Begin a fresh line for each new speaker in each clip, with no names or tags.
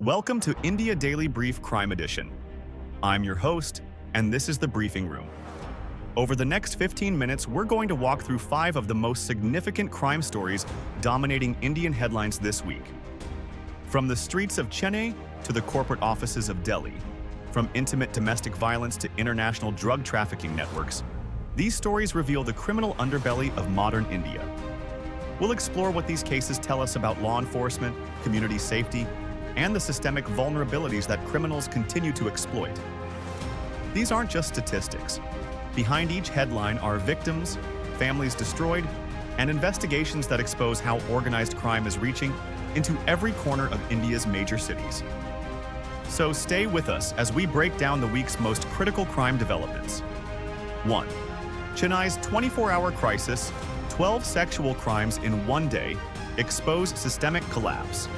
Welcome to India Daily Brief Crime Edition. I'm your host, and this is the Briefing Room. Over the next 15 minutes, we're going to walk through 5 of the most significant crime stories dominating Indian headlines this week. From the streets of Chennai to the corporate offices of Delhi, from intimate domestic violence to international drug trafficking networks, these stories reveal the criminal underbelly of modern India. We'll explore what these cases tell us about law enforcement, community safety, and the systemic vulnerabilities that criminals continue to exploit. These aren't just statistics. Behind each headline are victims, families destroyed, and investigations that expose how organized crime is reaching into every corner of India's major cities. So stay with us as we break down the week's most critical crime developments. 1. Chennai's 24-hour crisis, 12 sexual crimes in one day, expose systemic collapse.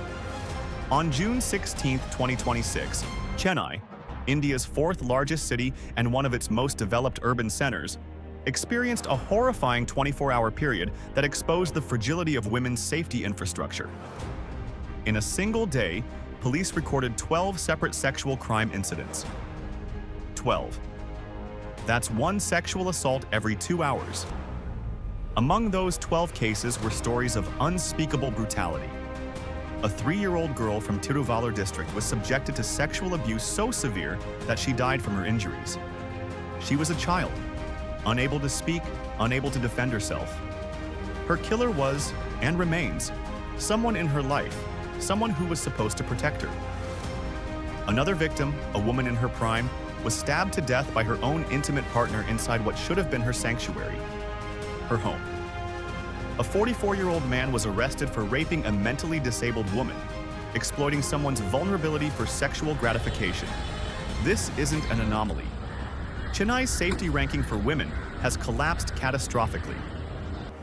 On June 16, 2026, Chennai, India's fourth largest city and one of its most developed urban centers, experienced a horrifying 24-hour period that exposed the fragility of women's safety infrastructure. In a single day, police recorded 12 separate sexual crime incidents. 12. That's one sexual assault every 2 hours. Among those 12 cases were stories of unspeakable brutality. A 3-year-old girl from Tiruvallur district was subjected to sexual abuse so severe that she died from her injuries. She was a child, unable to speak, unable to defend herself. Her killer was, and remains, someone in her life, someone who was supposed to protect her. Another victim, a woman in her prime, was stabbed to death by her own intimate partner inside what should have been her sanctuary, her home. A 44-year-old man was arrested for raping a mentally disabled woman, exploiting someone's vulnerability for sexual gratification. This isn't an anomaly. Chennai's safety ranking for women has collapsed catastrophically.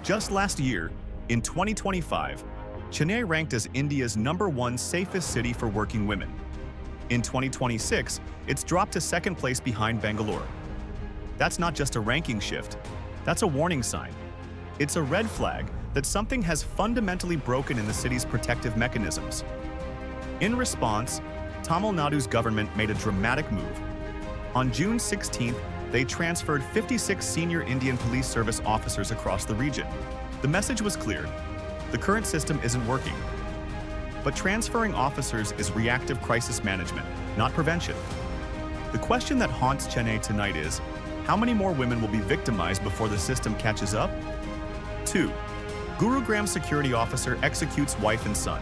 Just last year, in 2025, Chennai ranked as India's #1 safest city for working women. In 2026, it's dropped to second place behind Bangalore. That's not just a ranking shift, that's a warning sign. It's a red flag that something has fundamentally broken in the city's protective mechanisms. In response, Tamil Nadu's government made a dramatic move. On June 16th, they transferred 56 senior Indian police service officers across the region. The message was clear: the current system isn't working. But transferring officers is reactive crisis management, not prevention. The question that haunts Chennai tonight is, how many more women will be victimized before the system catches up? 2. Gurugram security officer executes wife and son.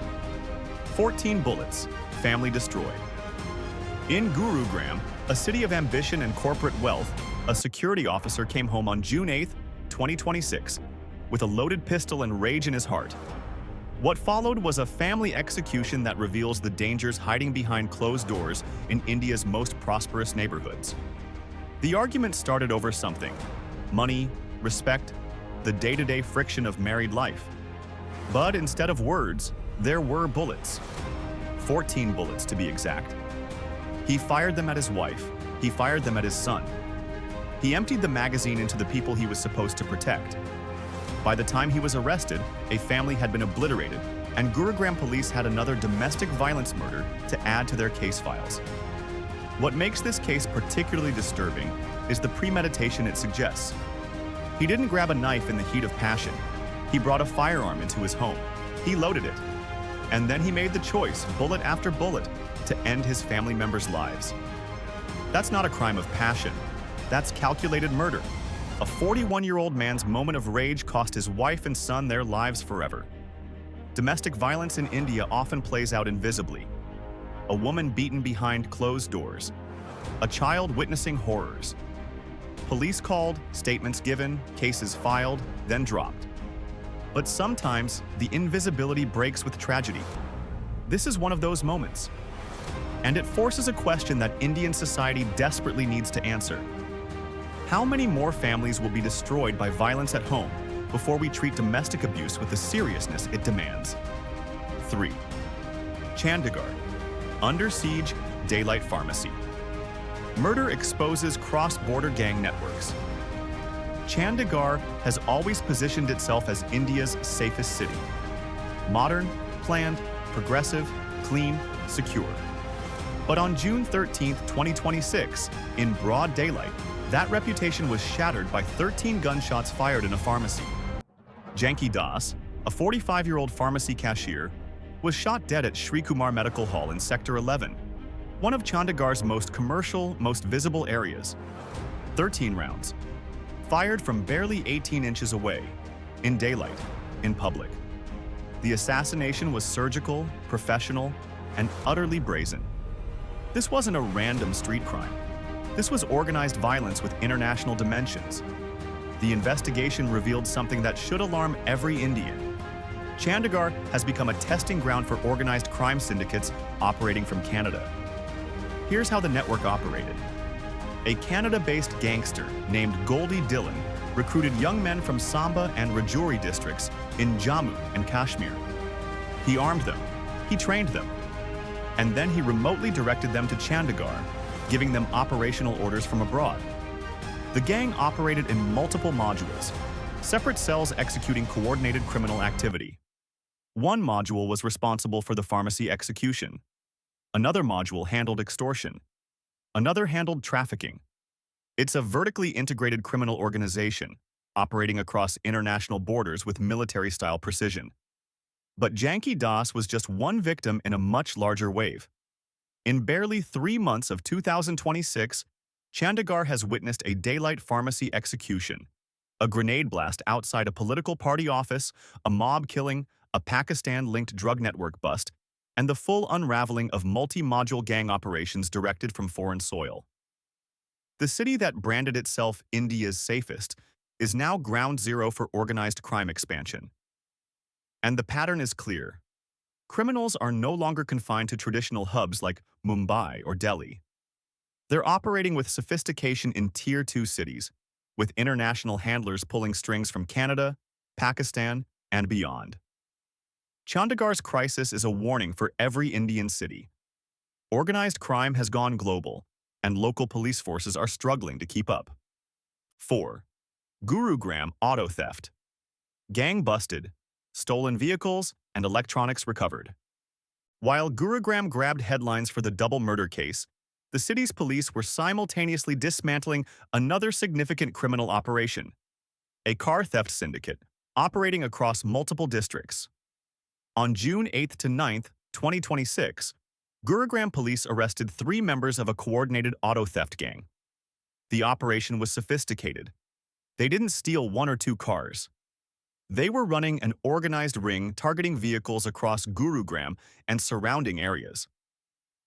14 bullets, family destroyed. In Gurugram, a city of ambition and corporate wealth, a security officer came home on June 8, 2026, with a loaded pistol and rage in his heart. What followed was a family execution that reveals the dangers hiding behind closed doors in India's most prosperous neighborhoods. The argument started over something: money, respect, the day-to-day friction of married life. But instead of words, there were bullets. 14 bullets to be exact. He fired them at his wife. He fired them at his son. He emptied the magazine into the people he was supposed to protect. By the time he was arrested, a family had been obliterated, and Gurugram police had another domestic violence murder to add to their case files. What makes this case particularly disturbing is the premeditation it suggests. He didn't grab a knife in the heat of passion. He brought a firearm into his home. He loaded it. And then he made the choice, bullet after bullet, to end his family members' lives. That's not a crime of passion. That's calculated murder. A 41-year-old man's moment of rage cost his wife and son their lives forever. Domestic violence in India often plays out invisibly. A woman beaten behind closed doors. A child witnessing horrors. Police called, statements given, cases filed, then dropped. But sometimes, the invisibility breaks with tragedy. This is one of those moments. And it forces a question that Indian society desperately needs to answer. How many more families will be destroyed by violence at home before we treat domestic abuse with the seriousness it demands? 3. Chandigarh. Under siege, daylight pharmacy. Murder exposes cross-border gang networks. Chandigarh has always positioned itself as India's safest city. Modern, planned, progressive, clean, secure. But on June 13, 2026, in broad daylight, that reputation was shattered by 13 gunshots fired in a pharmacy. Janki Das, a 45-year-old pharmacy cashier, was shot dead at Shri Kumar Medical Hall in Sector 11, one of Chandigarh's most commercial, most visible areas. 13 rounds, fired from barely 18 inches away, in daylight, in public. The assassination was surgical, professional, and utterly brazen. This wasn't a random street crime. This was organized violence with international dimensions. The investigation revealed something that should alarm every Indian. Chandigarh has become a testing ground for organized crime syndicates operating from Canada. Here's how the network operated. A Canada-based gangster named Goldie Dillon recruited young men from Samba and Rajouri districts in Jammu and Kashmir. He armed them, he trained them, and then he remotely directed them to Chandigarh, giving them operational orders from abroad. The gang operated in multiple modules, separate cells executing coordinated criminal activity. One module was responsible for the pharmacy execution. Another module handled extortion. Another handled trafficking. It's a vertically integrated criminal organization, operating across international borders with military-style precision. But Janki Das was just one victim in a much larger wave. In barely 3 months of 2026, Chandigarh has witnessed a daylight pharmacy execution, a grenade blast outside a political party office, a mob killing, a Pakistan-linked drug network bust, and the full unraveling of multi-module gang operations directed from foreign soil. The city that branded itself India's safest is now ground zero for organized crime expansion. And the pattern is clear. Criminals are no longer confined to traditional hubs like Mumbai or Delhi. They're operating with sophistication in Tier 2 cities, with international handlers pulling strings from Canada, Pakistan, and beyond. Chandigarh's crisis is a warning for every Indian city. Organized crime has gone global, and local police forces are struggling to keep up. 4. Gurugram auto theft. Gang busted, stolen vehicles, and electronics recovered. While Gurugram grabbed headlines for the double murder case, the city's police were simultaneously dismantling another significant criminal operation, a car theft syndicate operating across multiple districts. On June 8th to 9th, 2026, Gurugram police arrested 3 members of a coordinated auto theft gang. The operation was sophisticated. They didn't steal 1 or 2 cars. They were running an organized ring targeting vehicles across Gurugram and surrounding areas.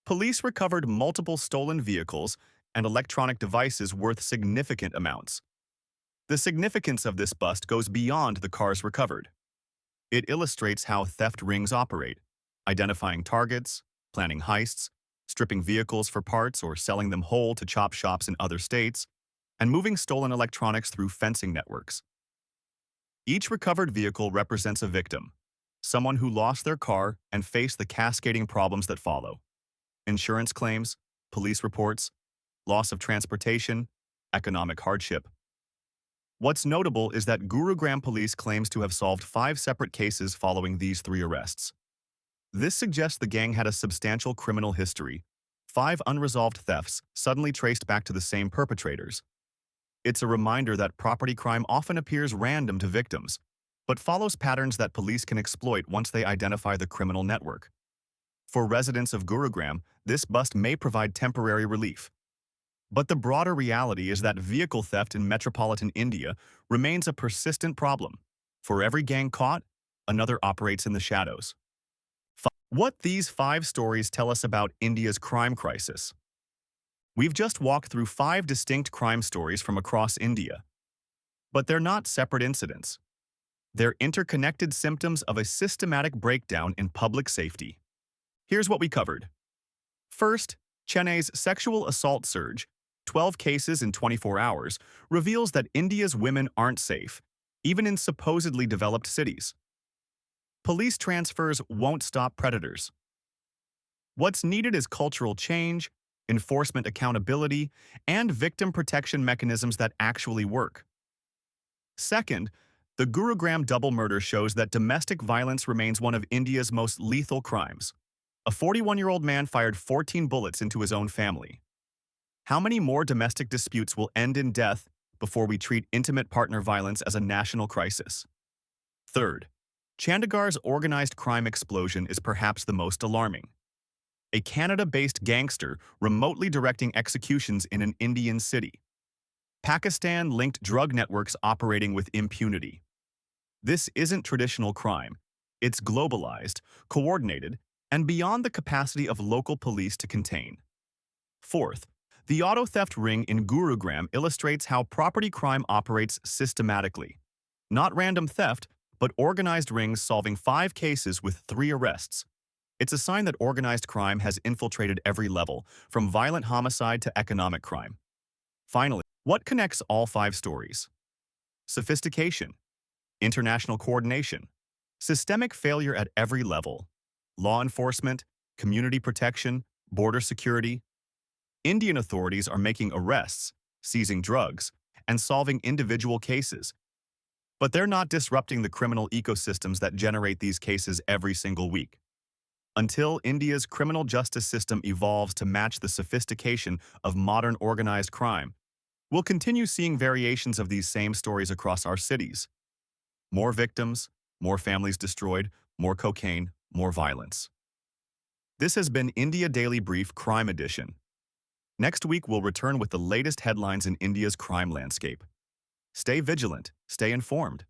Police recovered multiple stolen vehicles and electronic devices worth significant amounts. The significance of this bust goes beyond the cars recovered. It illustrates how theft rings operate, identifying targets, planning heists, stripping vehicles for parts or selling them whole to chop shops in other states, and moving stolen electronics through fencing networks. Each recovered vehicle represents a victim, someone who lost their car and faced the cascading problems that follow. Insurance claims, police reports, loss of transportation, economic hardship. What's notable is that Gurugram police claims to have solved 5 separate cases following these 3 arrests. This suggests the gang had a substantial criminal history, 5 unresolved thefts suddenly traced back to the same perpetrators. It's a reminder that property crime often appears random to victims, but follows patterns that police can exploit once they identify the criminal network. For residents of Gurugram, this bust may provide temporary relief. But the broader reality is that vehicle theft in metropolitan India remains a persistent problem. For every gang caught, another operates in the shadows. What these 5 stories tell us about India's crime crisis. We've just walked through 5 distinct crime stories from across India. But they're not separate incidents. They're interconnected symptoms of a systematic breakdown in public safety. Here's what we covered. First, Chennai's sexual assault surge, 12 cases in 24 hours, reveals that India's women aren't safe, even in supposedly developed cities. Police transfers won't stop predators. What's needed is cultural change, enforcement accountability, and victim protection mechanisms that actually work. Second, the Gurugram double murder shows that domestic violence remains one of India's most lethal crimes. A 41-year-old man fired 14 bullets into his own family. How many more domestic disputes will end in death before we treat intimate partner violence as a national crisis? Third, Chandigarh's organized crime explosion is perhaps the most alarming. A Canada-based gangster remotely directing executions in an Indian city. Pakistan-linked drug networks operating with impunity. This isn't traditional crime. It's globalized, coordinated, and beyond the capacity of local police to contain. Fourth, the auto theft ring in Gurugram illustrates how property crime operates systematically. Not random theft, but organized rings solving 5 cases with 3 arrests. It's a sign that organized crime has infiltrated every level, from violent homicide to economic crime. Finally, what connects all 5 stories? Sophistication, international coordination, systemic failure at every level, law enforcement, community protection, border security. Indian authorities are making arrests, seizing drugs, and solving individual cases. But they're not disrupting the criminal ecosystems that generate these cases every single week. Until India's criminal justice system evolves to match the sophistication of modern organized crime, we'll continue seeing variations of these same stories across our cities. More victims, more families destroyed, more cocaine, more violence. This has been India Daily Brief Crime Edition. Next week, we'll return with the latest headlines in India's crime landscape. Stay vigilant, stay informed.